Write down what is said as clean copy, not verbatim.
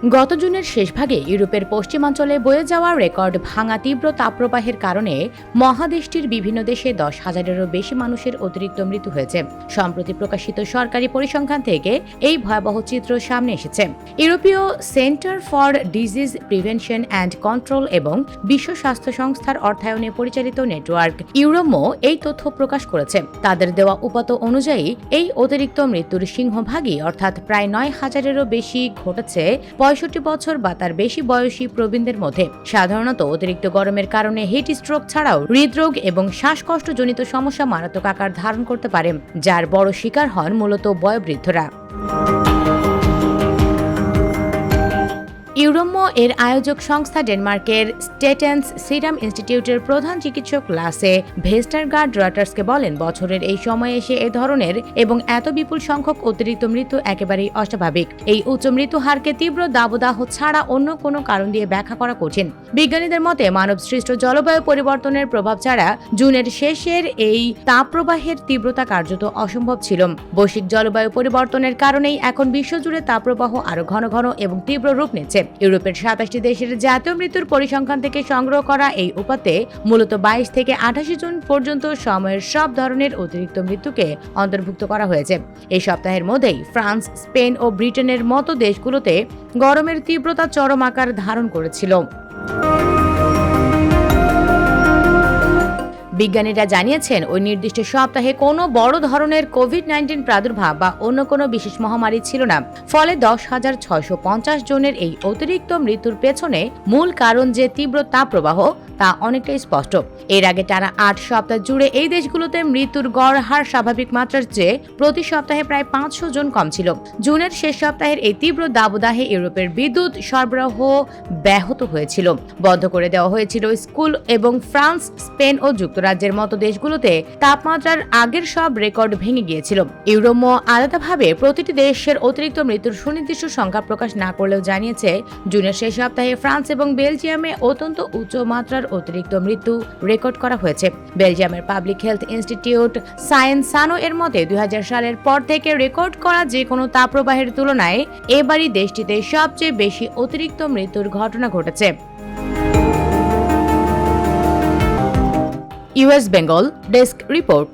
গত জুনের শেষভাগে ইউরোপের পশ্চিমাঞ্চলে বয়ে যাওয়া রেকর্ড ভাঙা তীব্র তাপপ্রবাহের কারণে মহাদেশটির বিভিন্ন দেশে 10,000-এরও বেশি মানুষের অতিরিক্ত মৃত্যু হয়েছে। সম্প্রতি প্রকাশিত সরকারি পরিসংখ্যান থেকে এই ভয়াবহ চিত্র সামনে এসেছে। ইউরোপীয় centre for disease prevention and control এবং বিশ্ব স্বাস্থ্য সংস্থার অর্থায়নে পরিচালিত নেটওয়ার্ক ইউরোমো এই তথ্য প্রকাশ করেছে। তাদের দেওয়া উপাত্ত অনুযায়ী এই অতিরিক্ত মৃত্যুর সিংহভাগই অর্থাৎ প্রায় 9,000-এরও বেশি ঘটেছে 65 বছর বা তার বেশি বয়সী প্রবীণদের মধ্যে। সাধারণত অতিরিক্ত গরমের কারণে হিট স্ট্রোক ছাড়াও হৃদরোগ এবং শ্বাসকষ্টজনিত সমস্যা মারাত্মক আকার ধারণ করতে পারে, যার বড় শিকার হন মূলত বয়োবৃদ্ধরা। ইউরোমো এর আয়োজক সংস্থা ডেনমার্কের স্টেটেন্স সিরাম ইনস্টিটিউটের প্রধান চিকিৎসক লাসে ভেস্টারগার্ড রয়টার্সকে বলেন, বছরের এই সময়ে এসে এ ধরনের এবং এত বিপুল সংখ্যক অতিরিক্ত মৃত্যু একেবারেই অস্বাভাবিক। এই উচ্চ মৃত্যু হারকে তীব্র দাবদাহ ছাড়া অন্য কোনো কারণ দিয়ে ব্যাখ্যা করা কঠিন। বিজ্ঞানীদের মতে মানবসৃষ্ট জলবায়ু পরিবর্তনের প্রভাব ছাড়া জুনের শেষের এই তাপপ্রবাহের তীব্রতা কার্যত অসম্ভব ছিল। বৈশ্বিক জলবায়ু পরিবর্তনের কারণেই এখন বিশ্বজুড়ে তাপপ্রবাহ আরো ঘন ঘন এবং তীব্র রূপ নিচ্ছে। ইউরোপের 27টি দেশের জাতীয় মৃত্যুর পরিসংখ্যান থেকে সংগ্রহ করা এই উপাত্তে মূলত 22 থেকে 28 জুন পর্যন্ত সময়ের সব ধরনের অতিরিক্ত মৃত্যুকে অন্তর্ভুক্ত করা হয়েছে। এই সপ্তাহের মধ্যেই ফ্রান্স, স্পেন ও ব্রিটেনের মতো দেশগুলোতে গরমের তীব্রতা চরম আকার ধারণ করেছিল। বিজ্ঞানীরা জানিয়েছেন, ওই নির্দিষ্ট সপ্তাহে কোনো বড় ধরনের কোভিড-19 প্রাদুর্ভাব বা অন্য কোনো বিশেষ মহামারী ছিল না। ফলে 10,650 জনের এই অতিরিক্ত মৃত্যুর পেছনে মূল কারণ যে তীব্র তাপপ্রবাহ তা অনেকটাই স্পষ্ট। এর আগে টানা 8 সপ্তাহ জুড়ে এই দেশগুলোতে মৃত্যুর গড় হার স্বাভাবিক মাত্রার চেয়ে প্রতি সপ্তাহে প্রায় 500 জন কম ছিল। জুনের শেষ সপ্তাহের এই তীব্র দাবদাহে ইউরোপের বিদ্যুৎ সরবরাহ ব্যাহত হয়েছিল, বন্ধ করে দেওয়া হয়েছিল স্কুল এবং ফ্রান্স, স্পেন ও যুক্তরাজ্যের মতো দেশগুলোতে তাপমাত্রার আগের সব রেকর্ড ভেঙে গিয়েছিল। ইউরোমো আলাদাভাবে প্রতিটি দেশের অতিরিক্ত মৃত্যুর সুনির্দিষ্ট সংখ্যা প্রকাশ না করলেও জানিয়েছে, জুনের শেষ সপ্তাহে ফ্রান্স এবং বেলজিয়ামে অত্যন্ত উচ্চ মাত্রার অতিরিক্ত মৃত্যু রেকর্ড করা হয়েছে। বেলজিয়ামের পাবলিক হেলথ ইনস্টিটিউট সায়েন্সানো এর মতে 2000 সালের পর থেকে রেকর্ড করা যে কোনো তাপপ্রবাহের তুলনায় এবারই দেশটিতে সবচেয়ে বেশি অতিরিক্ত মৃত্যুর ঘটনা ঘটেছে। US Bengal desk report.